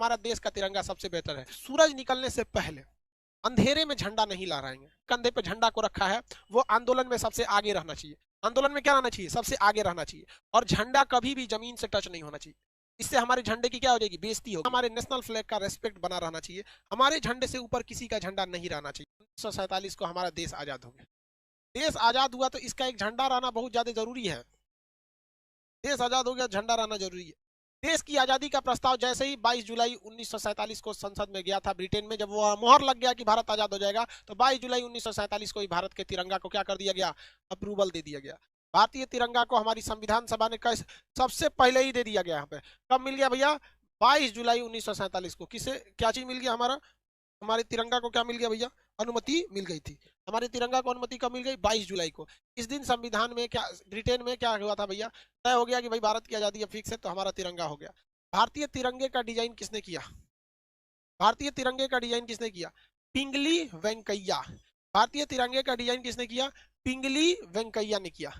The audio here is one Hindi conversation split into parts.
हमारा देश का तिरंगा सबसे बेहतर है। सूरज निकलने से पहले अंधेरे में झंडा नहीं लहराएंगे, कंधे पे झंडा को रखा है, वो आंदोलन में सबसे आगे रहना चाहिए। आंदोलन में क्या रहना चाहिए? सबसे आगे रहना चाहिए। और झंडा कभी भी जमीन से टच नहीं होना चाहिए, इससे हमारे झंडे की क्या हो जाएगी? बेइज्जती होगी। हमारे नेशनल फ्लैग का रेस्पेक्ट बना रहना चाहिए, हमारे झंडे से ऊपर किसी का झंडा नहीं रहना चाहिए। 1947 को हमारा देश आजाद हो गया। देश आजाद हुआ तो इसका एक झंडा रहना बहुत ज्यादा जरूरी है। देश आजाद हो गया, झंडा रहना जरूरी है। देश की आजादी का प्रस्ताव जैसे ही 22 जुलाई 1947 को संसद में गया था ब्रिटेन में, जब वो मोहर लग गया कि भारत आजाद हो जाएगा, तो 22 जुलाई 1947 को ही भारत के तिरंगा को क्या कर दिया गया? अप्रूवल दे दिया गया। भारतीय तिरंगा को हमारी संविधान सभा ने सबसे पहले ही दे दिया गया। यहाँ पे कब मिल गया भैया? 22 जुलाई 1947 को। किसे क्या चीज मिल गया? हमारे तिरंगा को क्या मिल गया भैया? अनुमति मिल गई थी। हमारे तिरंगा को अनुमति कब मिल गई? 22 जुलाई को। इस दिन संविधान में क्या, ब्रिटेन में क्या हुआ था भैया? तय हो गया कि भाई भारत की आजादी अब फिक्स है, तो हमारा तिरंगा हो गया। भारतीय तिरंगे का डिजाइन किसने किया? भारतीय तिरंगे का डिजाइन किसने किया? पिंगली वेंकैया। भारतीय तिरंगे का डिजाइन किसने किया? पिंगली वेंकैया ने किया।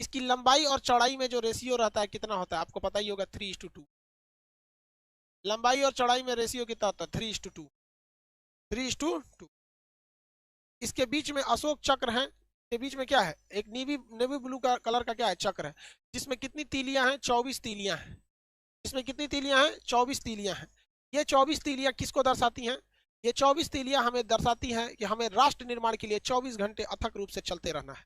इसकी लंबाई और चौड़ाई में जो रेशियो रहता है कितना होता है? आपको पता ही होगा, 3:2। लंबाई और चौड़ाई में रेशियो कितना होता है? 3:2। 3:2। इसके बीच में अशोक चक्र है, के बीच में क्या है? एक नेवी ब्लू का कलर का क्या है? चक्र है, जिसमें कितनी तीलियां हैं? 24 तीलियां हैं। इसमें कितनी तीलियां हैं? 24 तीलियां हैं। ये 24 तीलियां किसको दर्शाती हैं? ये 24 तीलियां हमें दर्शाती हैं कि हमें राष्ट्र निर्माण के लिए 24 घंटे अथक रूप से चलते रहना है।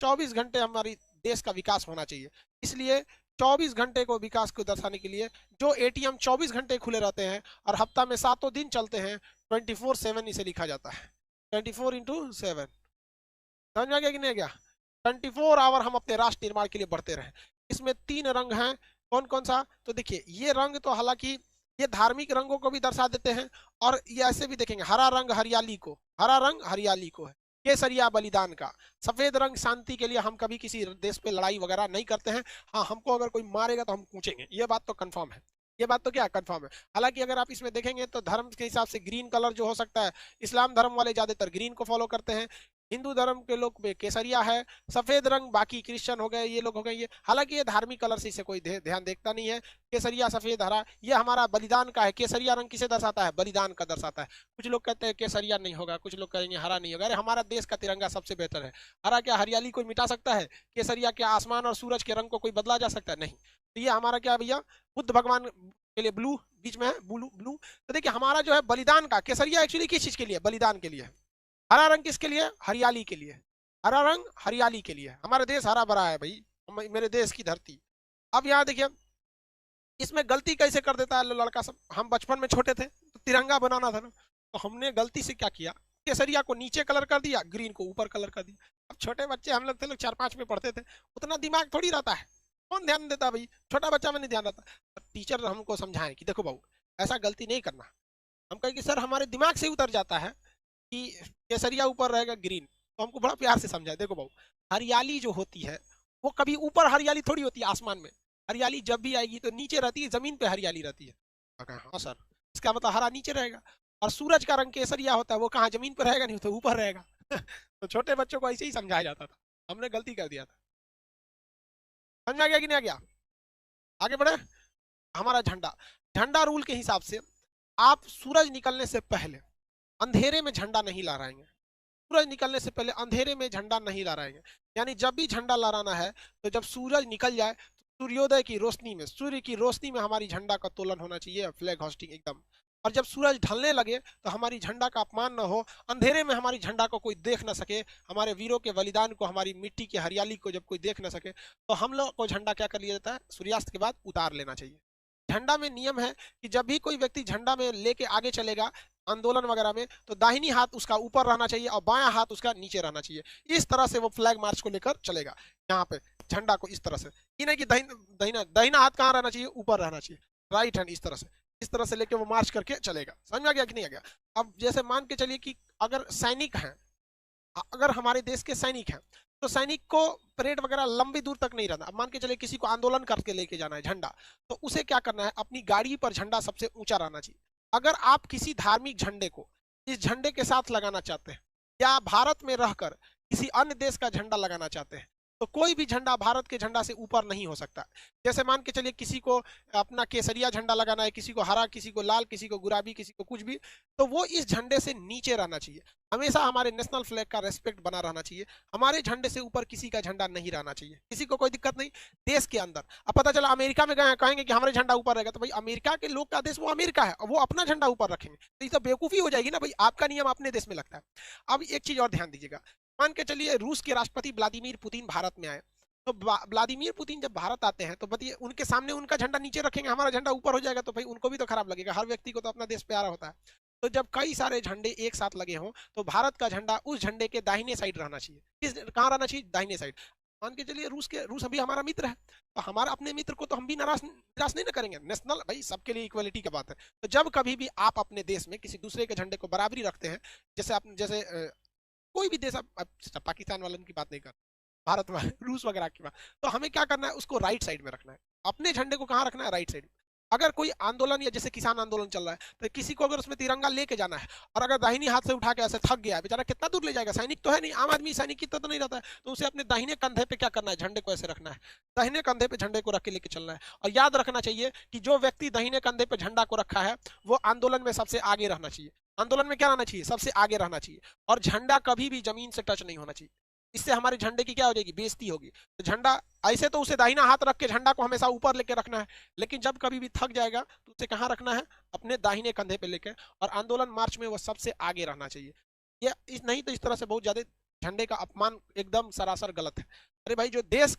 24 घंटे हमारी देश का विकास होना चाहिए। इसलिए 24 घंटे को विकास को दर्शाने के लिए जो एटीएम 24 घंटे खुले रहते हैं और हफ्ता में 7 दिन चलते हैं, 24/7 इसे लिखा जाता है। 24/7। समझ में आ गया कि नहीं गया? 24 आवर हम अपने राष्ट्र निर्माण के लिए बढ़ते रहे। इसमें 3 रंग हैं। कौन कौन सा? तो देखिए, ये रंग तो हालांकि ये धार्मिक रंगों को भी दर्शा देते हैं, और ये ऐसे भी देखेंगे, हरा रंग हरियाली को, हरा रंग हरियाली को है। केसरिया बलिदान का। सफेद रंग शांति के लिए, हम कभी किसी देश पे लड़ाई वगैरह नहीं करते हैं। हाँ, हमको अगर कोई मारेगा तो हम पूछेंगे, ये बात तो कंफर्म है। ये बात तो क्या कंफर्म है। हालांकि अगर आप इसमें देखेंगे तो धर्म के हिसाब से ग्रीन कलर जो हो सकता है, इस्लाम धर्म वाले ज्यादातर ग्रीन को फॉलो करते हैं, हिंदू धर्म के लोग में केसरिया है, सफेद रंग बाकी क्रिश्चियन हो गए, ये लोग हो गए। ये हालांकि ये धार्मिक कलर से इसे कोई ध्यान देखता नहीं है। केसरिया, सफेद, हरा, ये हमारा बलिदान का है। केसरिया रंग किसे दर्शाता है? बलिदान का दर्शाता है। कुछ लोग कहते हैं केसरिया नहीं होगा, कुछ लोग कहेंगे हरा नहीं होगा। अरे हमारा देश का तिरंगा सबसे बेहतर है। हरा क्या हरियाली कोई मिटा सकता है? केसरिया क्या आसमान और सूरज के रंग को कोई बदला जा सकता है? नहीं। तो ये हमारा क्या भैया? बुद्ध भगवान के लिए ब्लू, बीच में है ब्लू ब्लू। तो देखिए, हमारा जो है बलिदान का, केसरिया एक्चुअली किस चीज के लिए? बलिदान के लिए। हरा रंग किसके लिए? हरियाली के लिए। हरा रंग हरियाली के लिए। हमारा देश हरा भरा है भाई, मेरे देश की धरती। अब यहाँ देखिए, इसमें गलती कैसे कर देता है लड़का सब। हम बचपन में छोटे थे तो तिरंगा बनाना था ना, तो हमने गलती से क्या किया? केसरिया को नीचे कलर कर दिया, ग्रीन को ऊपर कलर कर दिया। अब छोटे बच्चे हम लोग थे, लोग 4-5 में पढ़ते थे, उतना दिमाग थोड़ी रहता है, कौन ध्यान देता भाई? छोटा बच्चा में नहीं ध्यान रहता। टीचर हमको समझाए कि देखो बाबू, ऐसा गलती नहीं करना। हम कहें कि सर हमारे दिमाग से उतर जाता है कि केसरिया ऊपर रहेगा, ग्रीन। तो हमको बड़ा प्यार से समझाए, देखो बाबू, हरियाली जो होती है वो कभी ऊपर हरियाली थोड़ी होती है आसमान में। हरियाली जब भी आएगी तो नीचे रहती है, जमीन पे हरियाली रहती है। हाँ सर, इसका मतलब हरा नीचे रहेगा। और सूरज का रंग केसरिया होता है, वो कहाँ जमीन पर रहेगा? नहीं तो ऊपर रहेगा। तो छोटे बच्चों को ऐसे ही समझाया जाता था, हमने गलती कर दिया था। समझ में आ गया कि नहीं आ गया? आगे बढ़े। हमारा झंडा, झंडा रूल के हिसाब से आप सूरज निकलने से पहले अंधेरे में झंडा नहीं लहराएंगे। सूरज निकलने से पहले अंधेरे में झंडा नहीं लहराएंगे। यानी जब भी झंडा लहराना है तो जब सूरज निकल जाए, सूर्योदय की रोशनी में, सूर्य की रोशनी में हमारी झंडा का तोलन होना चाहिए, फ्लैग होस्टिंग एकदम। और जब सूरज ढलने लगे तो हमारी झंडा का अपमान न हो, अंधेरे में हमारी झंडा को कोई देख न सके, हमारे वीरों के बलिदान को, हमारी मिट्टी की हरियाली को जब कोई देख न सके, तो हम लोग को झंडा क्या कर लिया जाता है? सूर्यास्त के बाद उतार लेना चाहिए। झंडा में नियम है कि जब भी कोई व्यक्ति झंडा में लेके आगे चलेगा आंदोलन वगैरह में, तो दाहिनी हाथ उसका ऊपर रहना चाहिए और बायां हाथ उसका नीचे रहना चाहिए। इस तरह से वो फ्लैग मार्च को लेकर चलेगा। यहाँ पे झंडा को इस तरह से, ये नहीं कि दाहिना हाथ कहाँ रहना चाहिए? ऊपर रहना चाहिए। राइट हैंड इस तरह से लेके वो मार्च करके चलेगा। समझ में आ गया कि नहीं आ गया? अब जैसे मान के चलिए कि अगर सैनिक हैं, अगर हमारे देश के सैनिक हैं, तो सैनिक को परेड वगैरह लंबी दूर तक नहीं रहना। अब मान के चलिए किसी को आंदोलन करके लेके जाना है झंडा, तो उसे क्या करना है? अपनी गाड़ी पर झंडा सबसे ऊंचा रहना चाहिए। अगर आप किसी धार्मिक झंडे को इस झंडे के साथ लगाना चाहते हैं, या भारत में रहकर किसी अन्य देश का झंडा लगाना चाहते हैं, तो कोई भी झंडा भारत के झंडा से ऊपर नहीं हो सकता। जैसे मान के चलिए किसी को अपना केसरिया झंडा लगाना है, किसी को हरा, किसी को लाल, किसी को गुलाबी, किसी को कुछ भी, तो वो इस झंडे से नीचे रहना चाहिए। हमेशा हमारे नेशनल फ्लैग का रेस्पेक्ट बना रहना चाहिए। हमारे झंडे से ऊपर किसी का झंडा नहीं रहना चाहिए, किसी को कोई दिक्कत नहीं। देश के अंदर अब पता चला अमेरिका में गए, कहेंगे कि हमारे झंडा ऊपर रहेगा, तो भाई अमेरिका के लोग का देश वो अमेरिका है, वो अपना झंडा ऊपर रखेंगे, तो ये तो बेवकूफी हो जाएगी ना भाई। आपका नियम अपने देश में लगता है। अब एक चीज और ध्यान दीजिएगा, मान के चलिए रूस के राष्ट्रपति व्लादिमीर पुतिन भारत में आए, तो व्लादिमीर पुतिन जब भारत आते हैं तो बताइए उनके सामने उनका झंडा नीचे रखेंगे, हमारा झंडा ऊपर हो जाएगा, तो भाई उनको भी तो खराब लगेगा। हर व्यक्ति को तो अपना देश प्यारा होता है। तो जब कई सारे झंडे एक साथ लगे हों तो भारत का झंडा उस झंडे के दाहिने साइड रहना चाहिए। किस कहाँ रहना चाहिए? दाहिने साइड। मान के चलिए रूस अभी हमारा मित्र है, तो हमारा अपने मित्र को तो हम भी निराश नहीं ना करेंगे। नेशनल भाई सबके लिए इक्वलिटी की बात है। तो जब कभी भी आप अपने देश में किसी दूसरे के झंडे को बराबरी रखते हैं, जैसे आप जैसे कोई भी देश, पाकिस्तान वालों की बात नहीं कर, भारत में रूस वगैरह की बात, तो हमें क्या करना है, उसको राइट साइड में रखना है। अपने झंडे को कहाँ रखना है? Right side. अगर कोई आंदोलन या जैसे किसान आंदोलन चल रहा है, तो किसी को अगर उसमें तिरंगा लेके जाना है और अगर दाहिनी हाथ से उठा के ऐसे थक गया है बेचारा, कितना दूर ले जाएगा? सैनिक तो है नहीं, आम आदमी सैनिक की तो नहीं रहता है, तो उसे अपने दाहिने कंधे पे क्या करना है? झंडे को ऐसे रखना है, दाहिने कंधे पे झंडे को रख के लेके चलना है। और याद रखना चाहिए कि जो व्यक्ति दाहिने कंधे पे झंडा को रखा है वो आंदोलन में सबसे आगे रहना चाहिए। आंदोलन में क्या रहना चाहिए? सबसे आगे रहना चाहिए। और झंडा कभी भी जमीन से टच नहीं होना चाहिए, इससे हमारे झंडे की क्या हो जाएगी? बेइज्जती होगी। तो झंडा ऐसे तो उसे दाहिना हाथ रख के झंडा को हमेशा ऊपर लेके रखना है, लेकिन जब कभी भी थक जाएगा तो उसे कहाँ रखना है? अपने दाहिने कंधे पे लेके। और आंदोलन मार्च में वो सबसे आगे रहना चाहिए। ये इस नहीं तो इस तरह से बहुत ज्यादा झंडे का अपमान एकदम सरासर गलत है। अरे भाई जो देश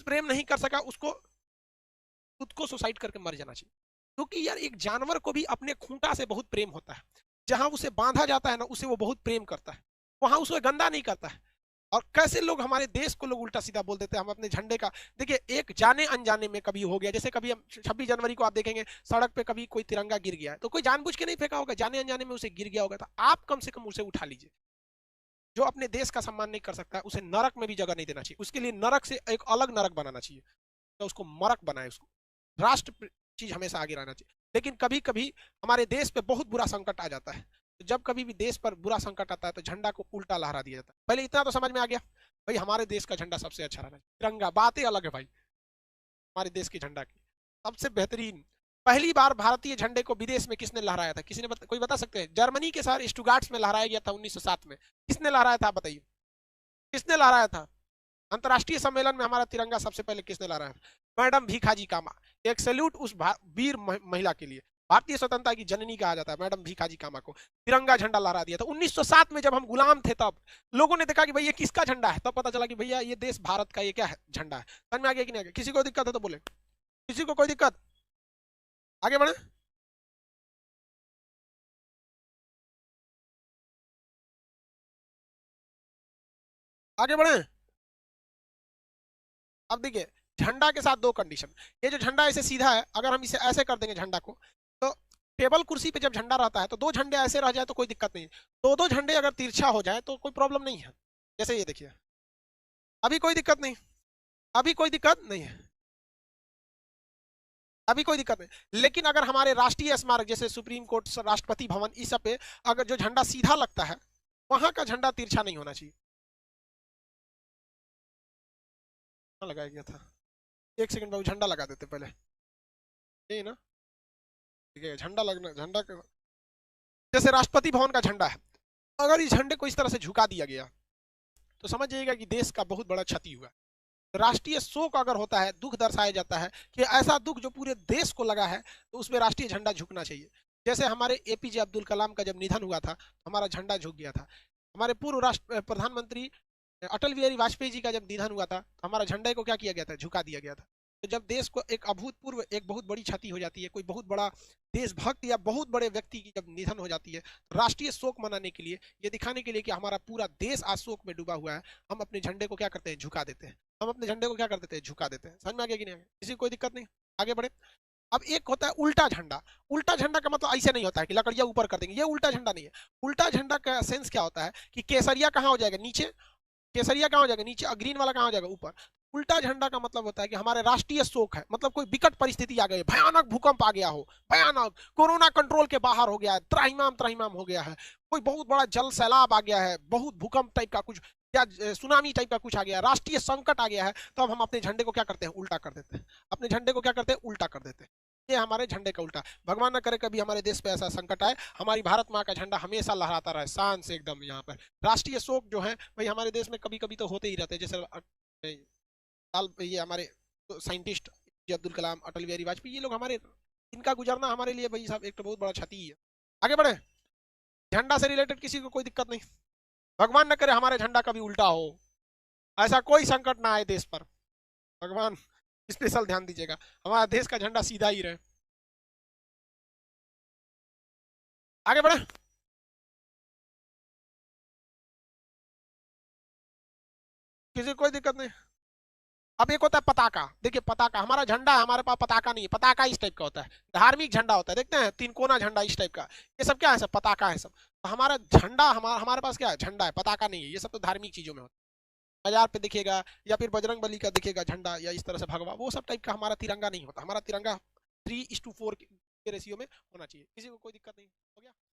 प्रेम नहीं कर सका उसको खुद को सुसाइड करके मर जाना चाहिए। क्योंकि यार एक जानवर को भी अपने खूंटा से बहुत प्रेम होता है, जहां उसे बांधा जाता है ना उसे वो बहुत प्रेम करता है, वहां उसे गंदा नहीं करता है। और कैसे लोग हमारे देश को लोग उल्टा सीधा बोल देते हैं। हम अपने झंडे का देखिए, एक जाने अनजाने में कभी हो गया, जैसे कभी हम 26 जनवरी को आप देखेंगे सड़क पे कभी कोई तिरंगा गिर गया है, तो कोई जानबूझ के नहीं फेंका होगा, जाने अनजाने में उसे गिर गया होगा, तो आप कम से कम उसे उठा लीजिए। जो अपने देश का सम्मान नहीं कर सकता उसे नरक में भी जगह नहीं देना चाहिए, उसके लिए नरक से एक अलग नरक बनाना चाहिए, तो उसको मरक बनाए। उसको राष्ट्र चीज हमेशा आगे रहना चाहिए। लेकिन कभी कभी हमारे देश पे बहुत बुरा संकट आ जाता है, तो जब कभी भी देश पर बुरा संकट आता है तो झंडा को उल्टा लहरा दिया जाता है। पहले इतना तो समझ में आ गया भाई, हमारे देश का झंडा सबसे अच्छा रहना चाहिए, तिरंगा बातें अलग है भाई। हमारे देश के झंडा की सबसे बेहतरीन, पहली बार भारतीय झंडे को विदेश में किसने लहराया था? किसी ने कोई बता सकते हैं? जर्मनी के शहर स्टुगार्ट्स में लहराया गया था 1907 में। किसने लहराया था बताइए, किसने लहराया था? अंतर्राष्ट्रीय सम्मेलन में हमारा तिरंगा सबसे पहले किसने लहराया? मैडम भीखाजी कामा। एक सैल्यूट उस वीर महिला के लिए, भारतीय स्वतंत्रता की जननी कहा जाता है मैडम भीखाजी कामा को। तिरंगा झंडा लहरा दिया था 1907 में, जब हम गुलाम थे तब लोगों ने देखा कि भाई ये किसका झंडा है, तब पता चला कि भैया ये देश भारत का ये क्या है? झंडा है। समझ में आ गया कि नहीं आ गया? किसी को दिक्कत है तो बोले, किसी को कोई दिक्कत? आगे बढ़े। आगे बढ़े। अब देखिए, झंडा के साथ दो कंडीशन। ये जो झंडा ऐसे सीधा है, अगर हम इसे ऐसे कर देंगे झंडा को, तो टेबल कुर्सी पे जब झंडा रहता है तो दो झंडे ऐसे रह जाए तो कोई दिक्कत नहीं है। दो दो झंडे अगर तिरछा हो जाए तो कोई प्रॉब्लम नहीं है। जैसे ये देखिए, अभी कोई दिक्कत नहीं, अभी कोई दिक्कत नहीं है, अभी कोई दिक्कत नहीं। लेकिन अगर हमारे राष्ट्रीय स्मारक जैसे सुप्रीम कोर्ट, राष्ट्रपति भवन, इस सब पे अगर जो झंडा सीधा लगता है, वहां का झंडा तिरछा नहीं होना चाहिए। कहाँ लगाया गया था? एक सेकंड बाबू, झंडा लगा देते पहले, यही ना? ठीक है, झंडा लगना, झंडा का जैसे राष्ट्रपति भवन का झंडा है, अगर इस झंडे को इस तरह से झुका दिया गया तो समझ जाइएगा कि देश का बहुत बड़ा क्षति हुआ। राष्ट्रीय शोक अगर होता है, दुख दर्शाया जाता है कि ऐसा दुख जो पूरे देश को लगा है, तो उसमें राष्ट्रीय झंडा झुकना चाहिए। जैसे हमारे एपीजे अब्दुल कलाम का जब निधन हुआ था, हमारा झंडा झुक गया था। हमारे पूर्व राष्ट्र प्रधानमंत्री अटल बिहारी वाजपेयी जी का जब निधन हुआ था, तो हमारा झंडे को क्या किया गया था? झुका दिया गया था। तो जब देश को एक अभूतपूर्व, एक बहुत बड़ी क्षति हो जाती है, कोई बहुत बड़ा देशभक्त या बहुत बड़े व्यक्ति की जब निधन हो जाती है, तो राष्ट्रीय शोक मनाने के लिए, ये दिखाने के लिए कि हमारा पूरा देश आज शोक में डूबा हुआ है, हम अपने झंडे को क्या करते हैं? झुका देते हैं। हम अपने झंडे को क्या कर देते हैं? झुका देते हैं। समझ में आ गया कि नहीं आ गया? किसी को कोई दिक्कत नहीं? आगे बढ़े। अब एक होता है उल्टा झंडा। उल्टा झंडा का मतलब ऐसे नहीं होता है कि लकड़ियां ऊपर कर देंगे, ये उल्टा झंडा नहीं है। उल्टा झंडा का सेंस क्या होता है कि केसरिया कहाँ हो जाएगा? नीचे। केसरिया कहाँ हो जाएगा? नीचे। और ग्रीन वाला कहाँ हो जाएगा? ऊपर। उल्टा झंडा का मतलब होता है कि हमारे राष्ट्रीय शोक है, मतलब कोई विकट परिस्थिति आ गई, भयानक भूकंप आ गया हो, भयानक कोरोना कंट्रोल के बाहर हो गया है, त्राहिमाम त्राहिमाम हो गया है, कोई बहुत बड़ा जल सैलाब आ गया है, बहुत भूकंप टाइप का कुछ या सुनामी टाइप का कुछ आ गया, राष्ट्रीय संकट आ गया है, तो अब हम अपने झंडे को क्या करते हैं, उल्टा कर देते हैं। अपने झंडे को क्या करते हैं, उल्टा कर देते हैं। ये हमारे झंडे का उल्टा। भगवान न करे कभी हमारे देश पे ऐसा संकट आए, हमारी भारत माँ का झंडा हमेशा लहराता रहे शान से एकदम। यहाँ पर राष्ट्रीय शोक जो है भाई हमारे देश में कभी कभी तो होते ही रहते हैं, जैसे ये हमारे साइंटिस्ट अब्दुल कलाम, अटल बिहारी वाजपेयी, ये लोग हमारे, इनका गुजरना हमारे लिए भाई साहब एक तो बहुत बड़ा क्षति है। आगे बढ़े, झंडा से रिलेटेड किसी को कोई दिक्कत नहीं, भगवान न करे हमारे झंडा कभी उल्टा हो, ऐसा कोई संकट ना आए देश पर, भगवान स्पेशल ध्यान दीजिएगा हमारा देश का झंडा सीधा ही रहे। आगे बढ़े, किसी को कोई दिक्कत नहीं। अब एक होता है पताका, देखिए पताका, हमारा झंडा है, हमारे पास पताका नहीं है। पताका इस टाइप का होता है, धार्मिक झंडा होता है, देखते हैं तीन कोना झंडा इस टाइप का, ये सब क्या है, सब पताका है सब। तो हमारा झंडा, हमारे पास क्या है, झंडा है, पताका नहीं है। ये सब तो धार्मिक चीजों में होता है, बाजार पे दिखेगा या फिर बजरंग बली का दिखेगा झंडा, या इस तरह से भगवा, वो सब टाइप का हमारा तिरंगा नहीं होता। हमारा तिरंगा 3:4 के रेशियो में होना चाहिए। किसी को कोई दिक्कत नहीं, हो गया।